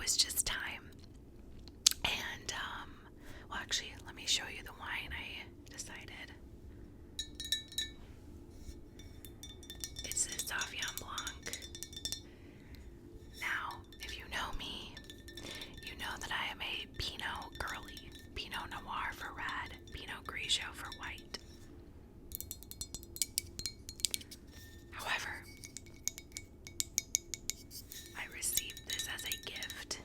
was just time. And, well, actually, let me show you the wine I decided. It's a Sauvignon Blanc. Now, if you know me, you know that I am a Pinot girly. Pinot Noir for red, Pinot Grigio for white. However, I received this as a gift.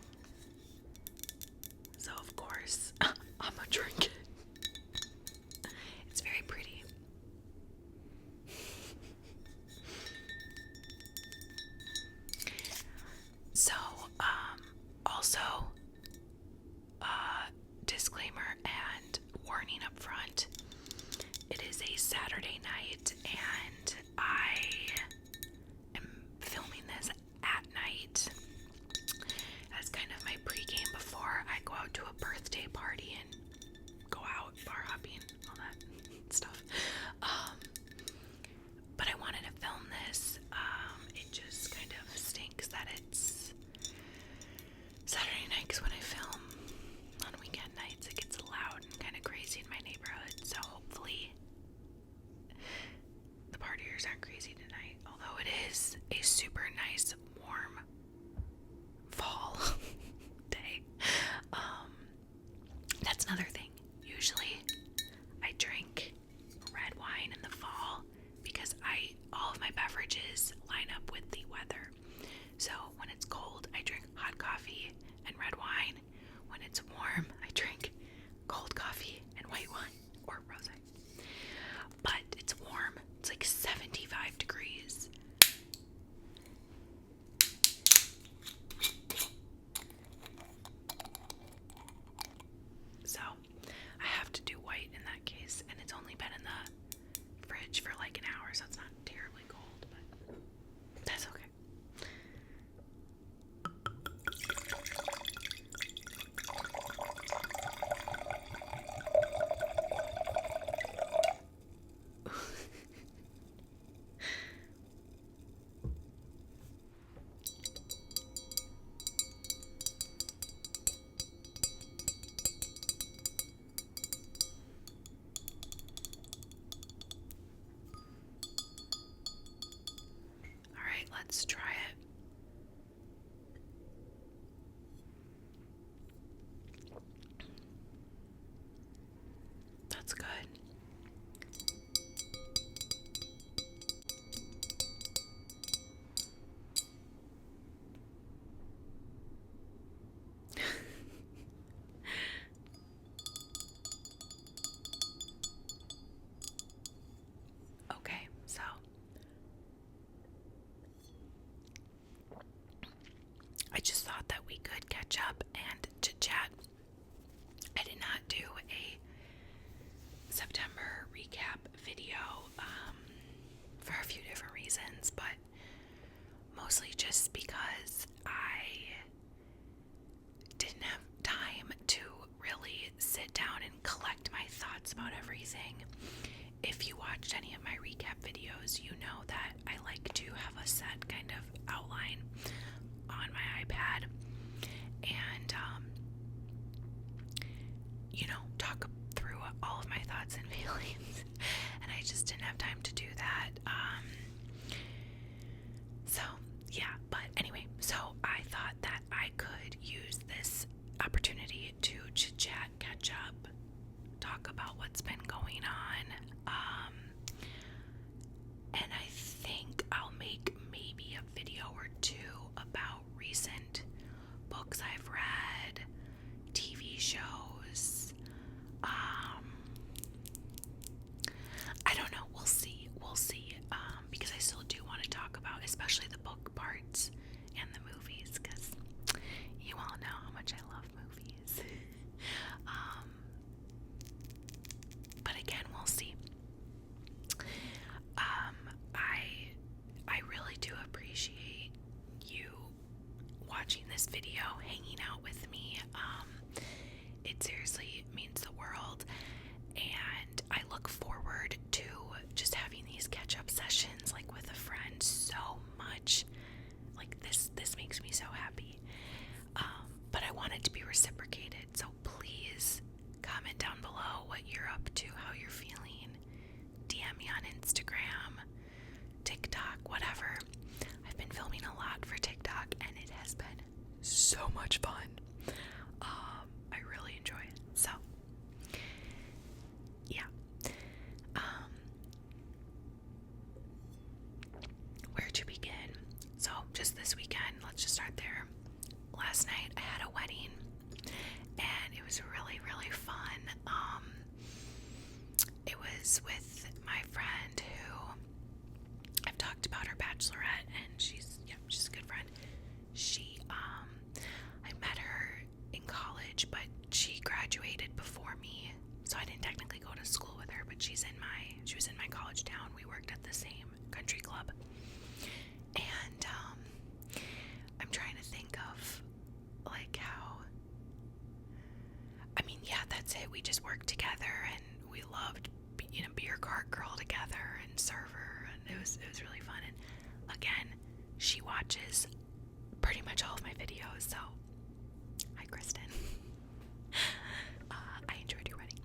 So, of course, I'm gonna drink it. It's very pretty. So, also, disclaimer and warning up front. It is a Saturday night, and I am filming this at night as kind of my pregame before I go out to a birthday party and go out bar hopping, all that stuff. But I wanted to film this. It just kind of stinks that it's Saturday night, because when I film on weekend nights, it gets loud and kind of crazy in my neighborhood. So hopefully the partiers aren't crazy tonight. Although it is a super nice, warm fall day. That's another thing. Usually I drink red wine in the fall because all of my beverages line up with the weather. So when it's cold, I drink hot coffee and red wine. When it's warm, I drink cold coffee and white wine or rosé. But it's warm. It's like 75 degrees. So I have to do white in that case, and it's only been in the fridge for like an hour, so it's not terribly cold, but that's okay. Alright, let's try it. That's good. Okay, so I just thought that we could catch up and chit-chat. I did not do a September recap video for a few different reasons, but mostly just because I didn't have time to really sit down and collect my thoughts about everything. If you watched any of my recap videos, you know that I like to have a set kind of outline on my iPad and, talk through all of my thoughts and feelings. And I just didn't have time to do that. So, yeah. But anyway, so I thought that I could use this opportunity to chit-chat, catch up, talk about what's been going on. And I think I'll make maybe a video or two about recent books I've read, TV shows. I don't know. We'll see. Because I still do want to talk about, especially the book parts and the movies, because you all know how much I love movies. But again, we'll see. I really do appreciate you watching this video, hanging out with me. so much fun. I really enjoy it. So, yeah. Where to begin? So, just this weekend, let's just start there. Last night, I had a wedding, and it was really, really fun. It was with my friend who I've talked about her bachelorette, and she's a good friend. I met her in college, but she graduated before me, so I didn't technically go to school with her, but she was in my college town. We worked at the same country club. And I'm trying to think of like how, I mean, yeah, that's it. We just worked together, and we loved, beer cart girl together and server, and it was really fun. And again, she watches pretty much all of my videos, so hi, Kristen. I enjoyed your wedding,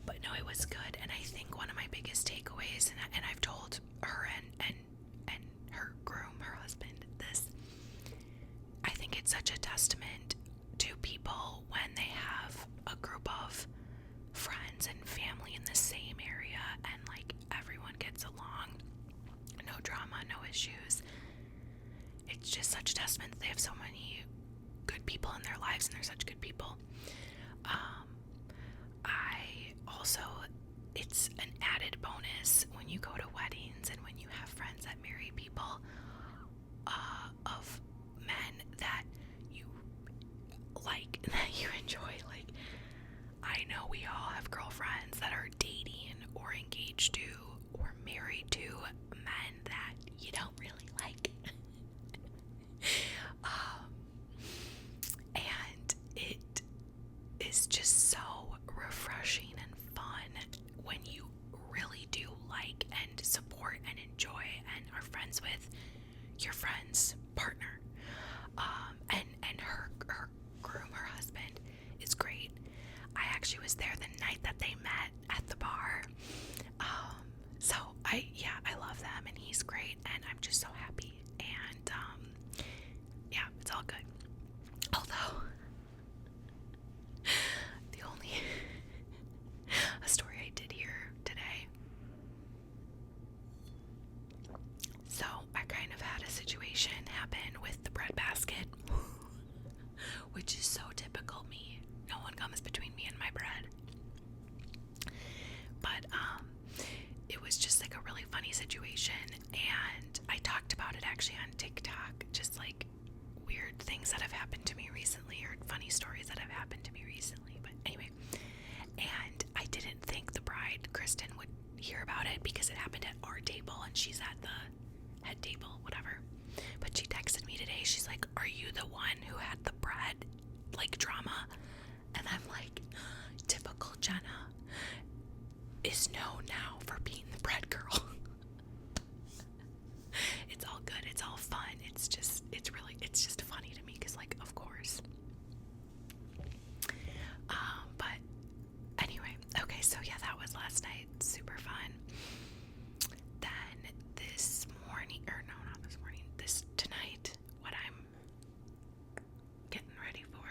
but no, it was good. And I think one of my biggest takeaways, and I've told her and her groom, her husband, this, I think it's such a testament to people when they have a group of friends and family in the same area, and like everyone gets along, no drama, no issues. It's just such a testament that they have so many good people in their lives, and they're such good people. I also, it's an added bonus when you go to weddings and when you have friends that marry people of men that you like, that you enjoy. Like, I know we all have girlfriends that are dating or engaged to or married to men that you don't really like. And it is just so refreshing and fun when you really do like and support and enjoy and are friends with your friend's partner. And her groom, her husband, is great. I actually was there the night that they met at the bar. So I love them, and he's great, and I'm just so happy. And yeah, it's all good. Although the only a story I did hear today. So I kind of had a situation happen with the bread basket, which is so typical me. No one comes between me and my bread. But it was just like a really funny situation, and I talked about it actually on TikTok, just like weird things that have happened to me recently, or funny stories that have happened to me recently. But anyway, and I didn't think the bride, Kristen, would hear about it because it happened at our table and she's at the head table, whatever. But she texted me today. She's like, "Are you the one who had the bread like drama?" And I'm like, typical Jenna is known now for being the bread girl. It's all good. It's all fun. It's just funny to me because, like, of course. But anyway, okay, so yeah, that was last night. Super fun. Then this morning, or no, not this morning, tonight, what I'm getting ready for,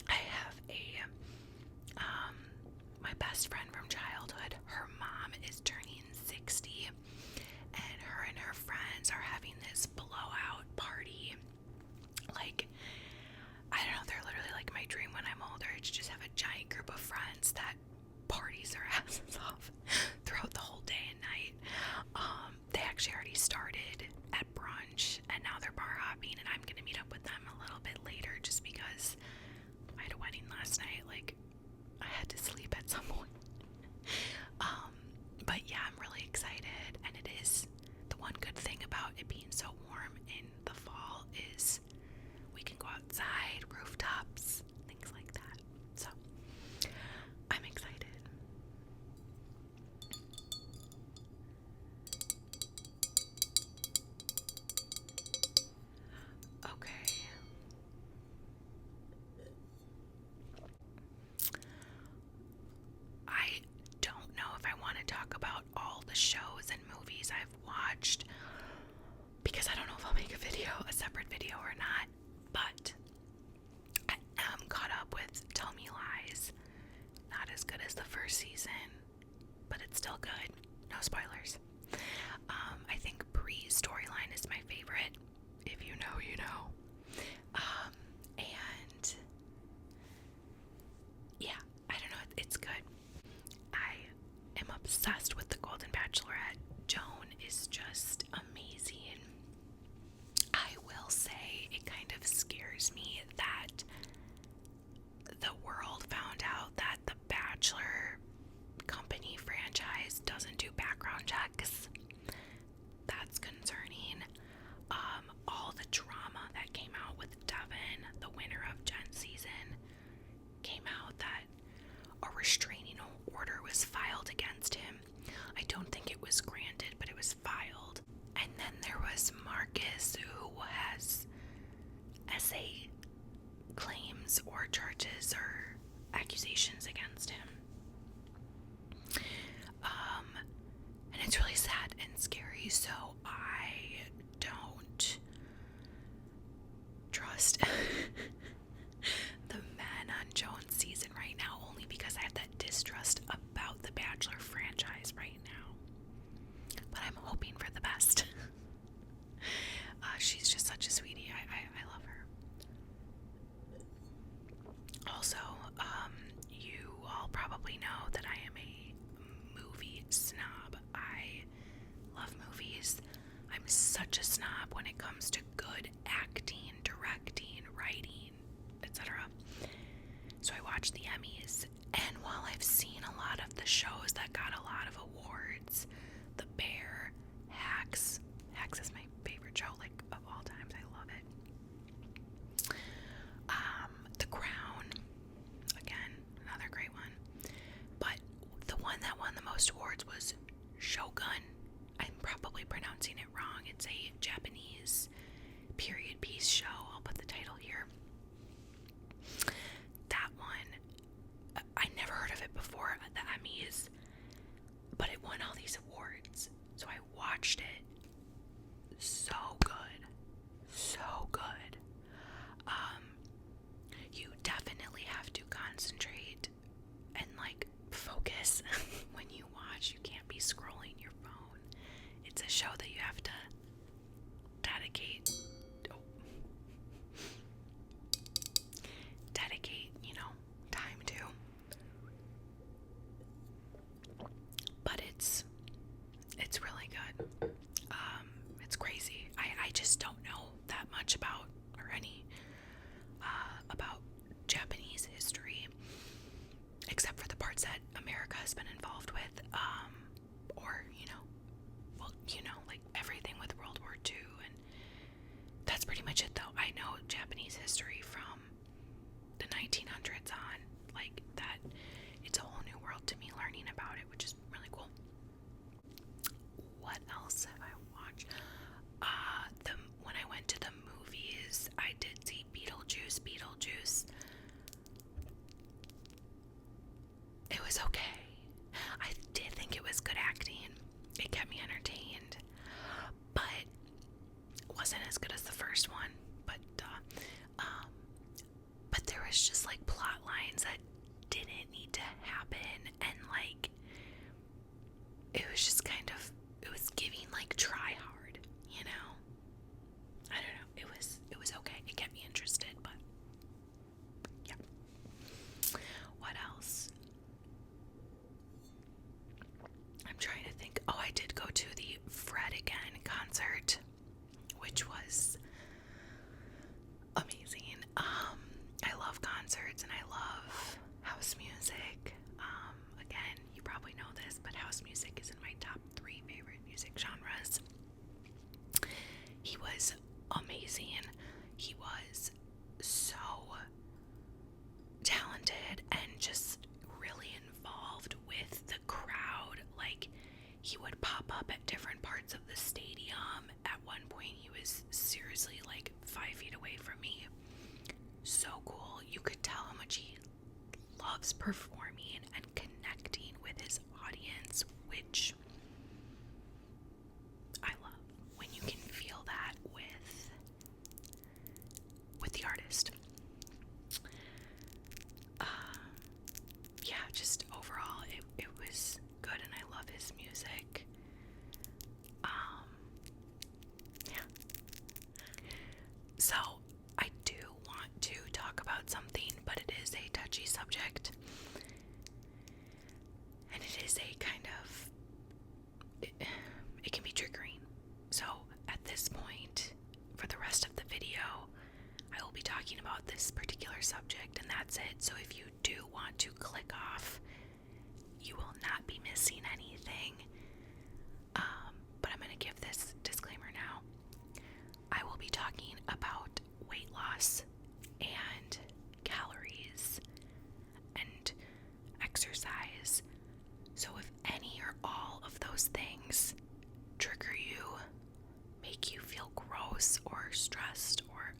I have my best friend from childhood, her mom is turning 60, and her friends are having this blowout party. Like, I don't know, they're literally like my dream when I'm older, to just have a giant group of friends that parties their asses off throughout the whole day and night. They actually already started at brunch, and now they're bar hopping, and I'm gonna meet up with them a little bit later just because I had a wedding last night. Like, I had to sleep at some point. But yeah, I'm really excited, and it is the one good thing about it being so warm in the fall is we can go outside, rooftops, things like that. So I'm excited. Okay. I don't know if I want to talk about all the shows and movies I've watched, because because I don't know if I'll make a separate video or not, but I am caught up with Tell Me Lies. Not as good as the first season, but it's still good. No spoilers. I think Bree's storyline is my favorite. If you know, you know. And yeah, I don't know, it's good. I am obsessed with the Golden Bachelorette. Joan is just amazing. I will say it kind of scares me that the world found out that the Bachelor company franchise doesn't do background checks. That's concerning. All the drama that came out with Devin, the winner of Jen's season, came out that a restraining order was filed against him. I don't think it was granted, but it was filed. And then there was Marcus, who has SA claims or charges or accusations against him. And it's really sad and scary, so I don't trust the men on Joan's season right now, only because I have that distrust about the Bachelor franchise right now. But I'm hoping for the best. She's just such a sweetie. I love her. Also, you all probably know that I am a movie snob. I love movies. I'm such a snob when it comes to good acting, directing, writing, etc. So I watch the Emmys, and while I've seen a lot of the shows that got a lot of awards, The Bear, Hacks is my favorite show, like, of all times. I love it. The Crown, again, another great one. But the one that won the most awards was Shogun. I'm probably pronouncing it wrong. It's a Japanese period piece show. I'll put the title here. That one, I never heard of it before at the Emmys, but it won all these awards. So I watched it. So good. So good. You definitely have to concentrate and, like, focus when you watch. You can't be scrolling your phone. It's a show that you have to dedicate, time to. But it's really good. It's crazy. I just don't know that much about, or any, about Japanese history, except for the parts that America has been involved with, or, like everything with World War II, and that's pretty much it, though. I know Japanese history from the 1900s on, like, that. It's a whole new world to me learning about it, which is really cool. What else have I watched? When I went to the movies, I did see Beetlejuice. It was okay. I did think it was good acting. It kept me entertained, but it wasn't as good as the first one. But there was just, like, plot lines that didn't need to happen, and, like, it was just kind of, it was giving, like, try hard, I don't know. It was okay. It kept me interested, but yeah. What else? I'm trying to think. Oh, I did go to the Fred Again concert, which was amazing. I love concerts and I love house music. Again, you probably know this, but house music is in my top 3 favorite music genres. He was amazing. He was so talented and just really involved with the crowd. Like, he would pop up at different parts of the stadium. At one point, he was seriously, like, 5 feet away from me. So cool. You could tell how much he loves performing and connecting with his audience, which I love. When you can feel that to click off. You will not be missing anything. But I'm going to give this disclaimer now. I will be talking about weight loss and calories and exercise. So if any or all of those things trigger you, make you feel gross or stressed or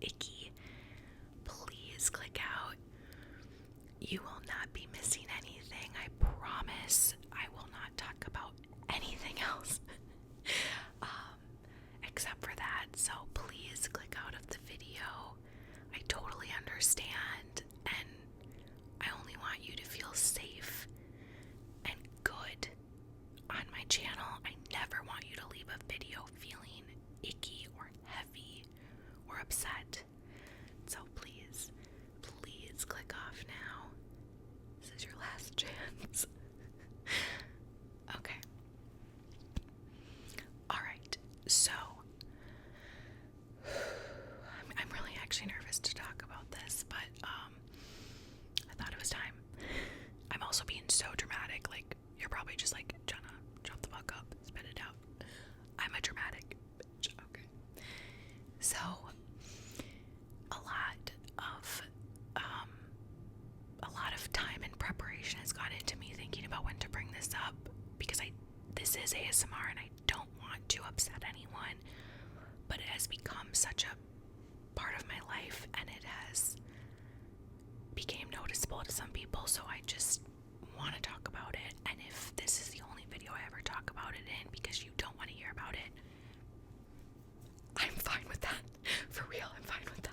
icky, please click out. You will not be missing anything. I promise. I will not talk about anything else except for that. So please click out of the video. I totally understand, and I only want you to feel safe and good on my channel. I never want you to leave a video feeling icky or heavy or upset. So please, please click off now. This is your last chance. Okay. Alright, so I'm really actually nervous to talk about this, but I thought it was time. I'm also being so dramatic, like you're probably just like, Jenna, shut the fuck up, spit it out. I'm a dramatic bitch. Okay. So a lot of time and preparation has gone into me thinking about when to bring this up, because this is ASMR and I don't want to upset anyone, but it has become such a part of my life and it has became noticeable to some people, so I just want to talk about it. And if this is the only video I ever talk about it in because you don't want to hear about it, I'm fine with that. For real, I'm fine with that.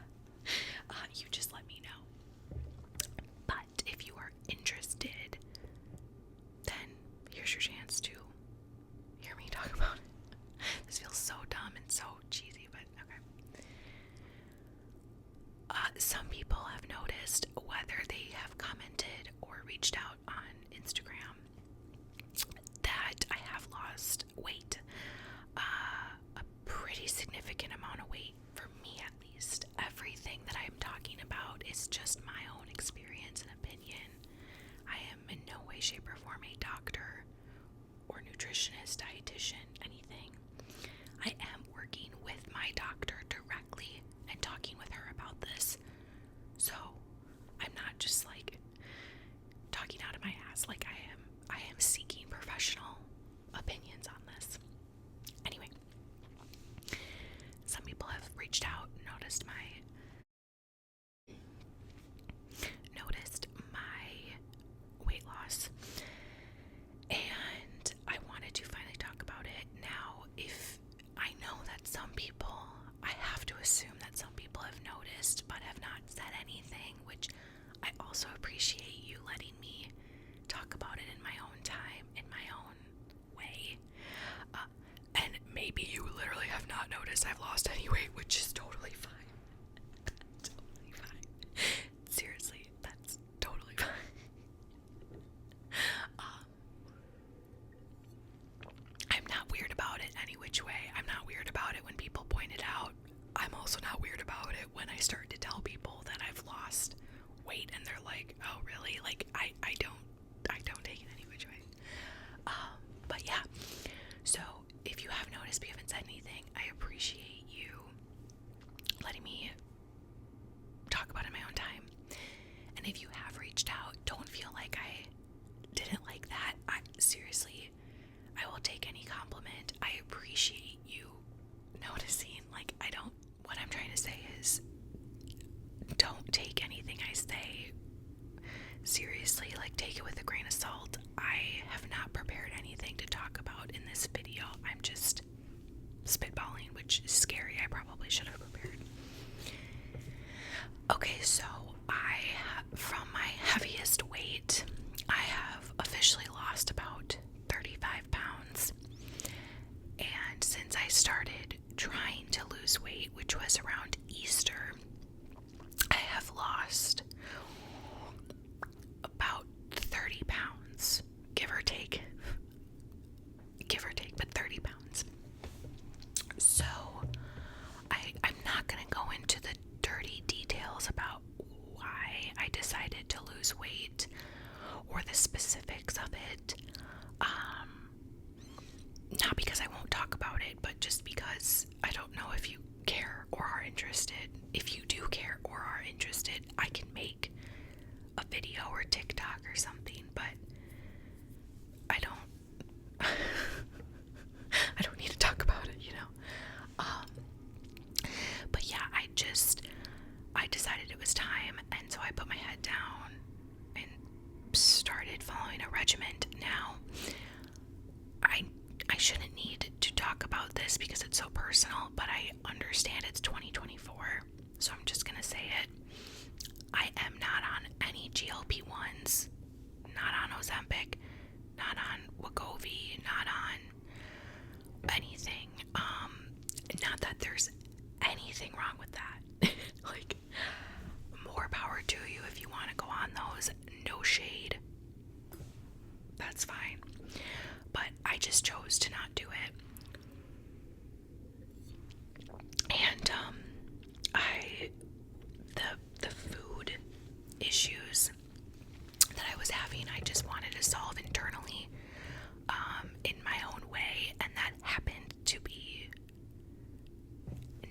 You just let me know. But if you are interested, then here's your chance to hear me talk about it. This feels so dumb and so cheesy, but okay. Some people have noticed, whether they have commented or reached out on Instagram, that I have lost weight. A pretty significant amount of weight, for me at least. Everything that I'm talking about is just my own experience and opinion. I am in no way, shape, or form a doctor or nutritionist, dietitian, anything. I am working with my doctor directly and talking with her about this. So I'm not just like talking out of my ass. Like I am seeking professional opinions on this. Anyway, some people have reached out, noticed my weight loss, and I wanted to finally talk about it. Now, if I know that some people, I have to assume that some people have noticed but have not said anything, which I also appreciate you letting me talk about it in my own time, in my own way. And maybe you literally have not noticed I've lost any weight, which is totally fine. Totally fine. Seriously, that's totally fine. I'm not weird about it any which way. I'm not weird about it when people point it out. I'm also not weird about it when I start to tell people that I've lost weight and they're like, oh really? Like I don't take it any which way. But yeah, so if you have noticed but you haven't said anything, I appreciate you letting me talk about it in my own time. And if you have reached out, don't feel like I didn't like that. Seriously, I will take any compliment. I appreciate you noticing. Like, what I'm trying to say is, don't take anything I say seriously. Like, take it with a grain of salt. I have not prepared anything to talk about in this video. I'm just spitballing, which is scary. I probably should have prepared. Okay, so from my heaviest weight, I have officially lost about 35 pounds. And since I started trying to lose weight, which was around Easter, I have lost about 30 pounds, give or take, but 30 pounds. So I'm not going to go into the dirty details about why I decided to lose weight. specifics of it. Not because I won't talk about it, but just because I don't know if you care or are interested. If you do care or are interested, I can make a video or TikTok or something, but I don't I don't need to talk about it, you know. But yeah, I decided it was time, and so I put my head down and started following a regiment. Now, I shouldn't need to talk about this because it's so personal, but I understand it's 2024, so I'm just gonna say it. I am not on any GLP-1s, not on Ozempic, not on Wegovy, not on anything. Not that there's anything wrong with that. Like, more power to you if you want to go on those. No shade. That's fine. But I just chose to not do it. And the food issues that I was having, I just wanted to solve internally, in my own way, and that happened to be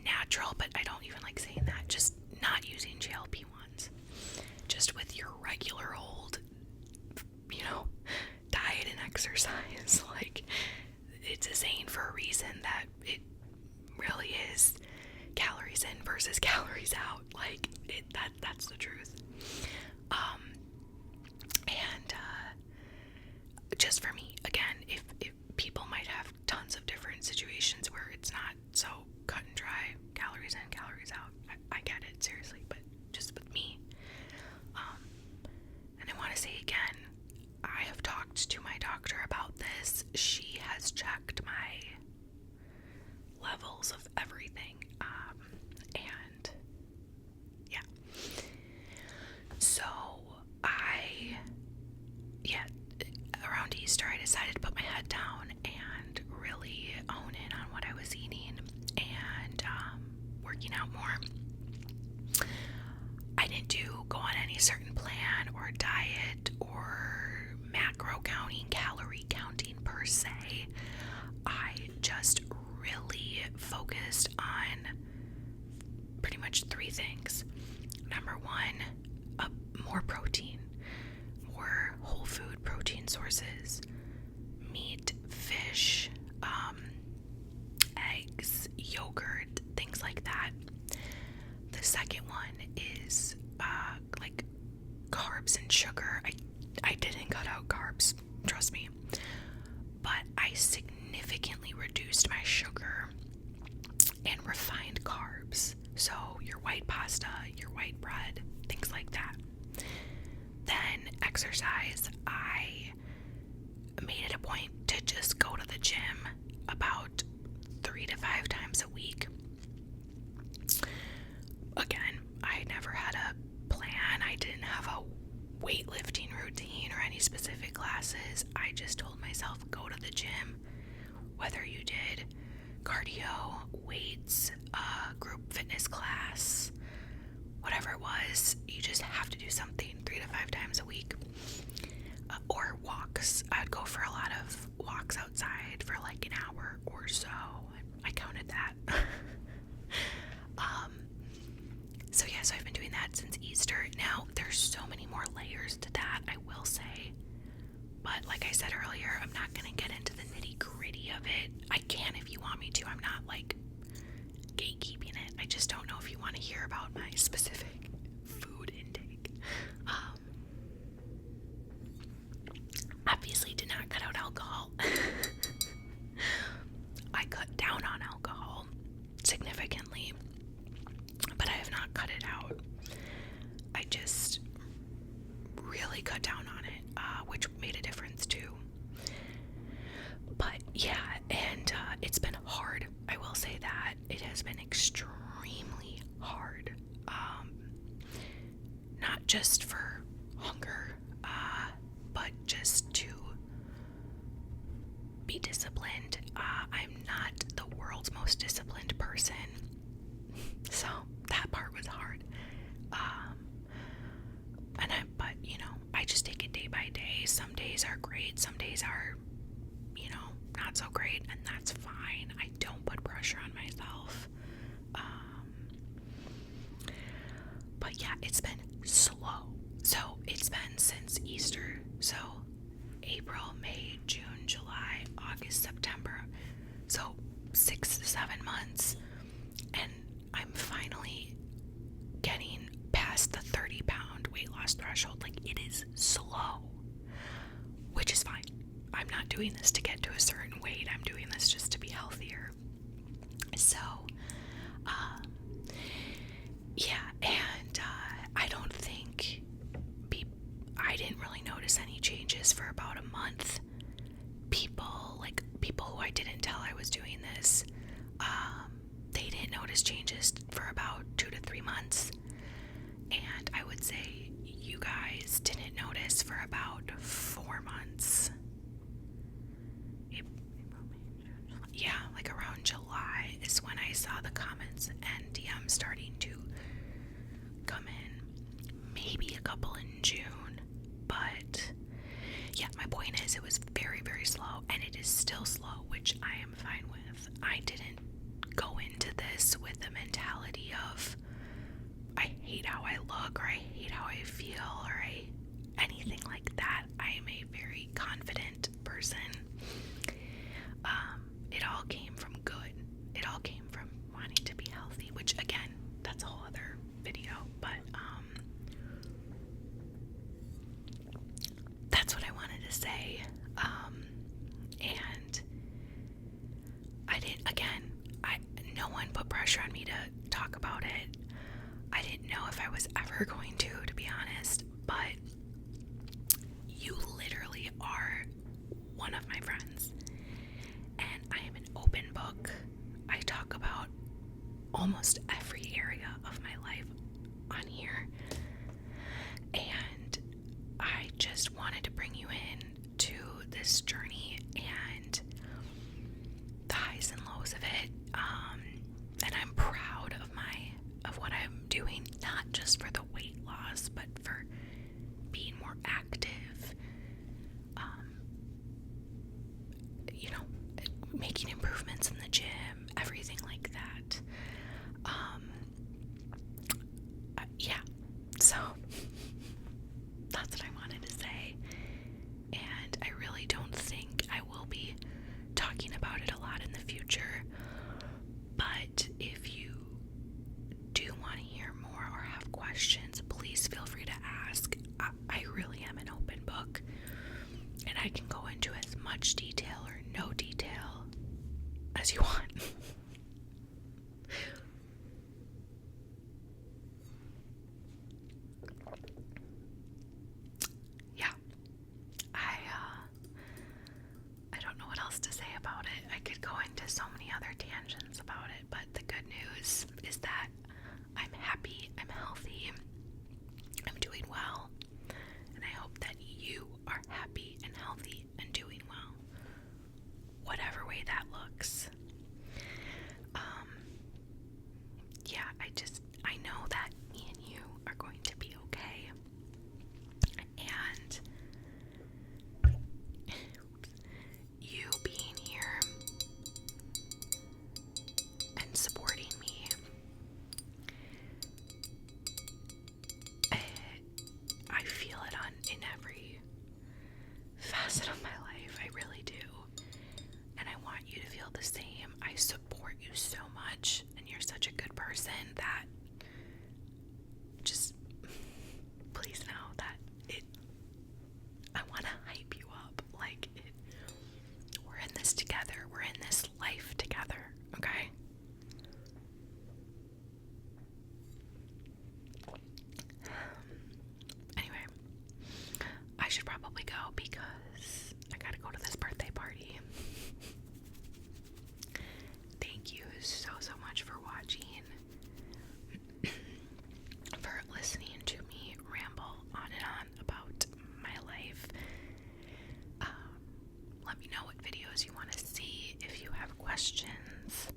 natural, but I don't even like saying that, just not using GLP-1s, just with your regular old, you know, diet and exercise. Like, it's a saying for a reason that it really is calories in versus calories out. Like, that's the truth. And just for me, again, if people might have tons of different situations where it's not so cut and dry, calories in, calories out. I get it, seriously, but just with me. And I want to say again, I have talked to my doctor about this. She has checked my levels of everything. And yeah. So around Easter, I decided to put my head down and really hone in on what I was eating and working out more. I didn't go on any certain plan or diet or macro counting, calorie counting per se. I just really focused on pretty much 3 things. Number 1, more protein, more whole food protein sources, meat, fish, eggs, yogurt, things like that. The second one is like carbs and sugar. I didn't cut out carbs, trust me, but I significantly reduced my sugar and refined carbs. So your white pasta, your white bread, things like that. Then exercise. I made it a point to just go to the gym about 3 to 5 times a week. Again, I never had a plan. I didn't have a weightlifting routine or any specific classes. I just told myself, go to the gym, whether you did cardio, weights, group fitness class, whatever it was, you just have to do something 3 to 5 times a week. Or walks. I'd go for a lot of walks outside for like an hour or so. I counted that. So I've been doing that since Easter. Now, there's so many more layers to that, I will say. But like I said earlier, I'm not going to get into the nitty-gritty of it. I can if you want me to. I'm not like gatekeeping it. I just don't know if you want to hear about my specific food intake. Obviously did not cut out alcohol. I cut down on alcohol significantly, but I have not cut it out. I just really cut down on it, which made a difference too. But yeah, and it's been hard. I will say that it has been extremely hard. Not just for hunger, but just to be disciplined. I'm not the world's most disciplined person, so that part was hard. But you know, I just take it day by day. days. Some days are great, some days are, not so great, and that's fine. I don't put pressure on myself. But yeah, it's been slow. So it's been since Easter. So April, May, June, July, August, September. So 6 to 7 months. And I'm finally getting past the 30-pound weight loss threshold. Like, it is slow, which is fine. I'm not doing this to get to a certain weight. I'm doing this just to be healthier. So, yeah, and I don't think I didn't really notice any changes for about a month. People who I didn't tell I was doing this, they didn't notice changes for about 2 to 3 months. And I would say you guys didn't notice for about 4 months. Yeah, like around July is when I saw the comments and DMs starting to come in. Maybe a couple in June, but yeah, my point is it was very, very slow, and it is still slow, which I am fine with. I didn't go into this with the mentality of I hate how I look, or I hate how I feel, or anything like that. I am a very confident person. It all came from good. It all came from wanting to be healthy, which again, that's a whole other video, but that's what I wanted to say. And no one put pressure on me to talk about it. I didn't know if I was ever going to be honest, but you literally are one of my friends, and I am an open book. I talk about almost every area of my life on here, and I just wanted to bring you in to this journey and the highs and lows of it. And I'm proud of what I'm doing, not just for the weight loss, but for being more active, making improvements in the gym, everything like that. Yeah, so that's what I wanted to say, and I really don't think I will be talking about it a lot in the future, but if you do want to hear more or have questions, please feel free to ask. I really am an open book, and I can go into as much detail or no detail as you want. Yeah, I don't know what else to say about it. I could go into so many other tangents about it, but the good news is that I'm happy, I'm healthy, I'm doing well, and I hope that you are happy and healthy and doing well, whatever way that looks. Yeah, I know that me and you are going to be okay, and you being here and supporting me, I feel it in every facet of my life. I really do, and I want you to feel the same. I support you so much, and you're such a good person that just please know that I want to hype you up. Like, we're in this together. We're in this life together, okay? Anyway, I should probably go because I gotta go to this birthday party. Thank you so much for watching, for listening to me ramble on and on about my life. Let me know what videos you want to see. If you have questions,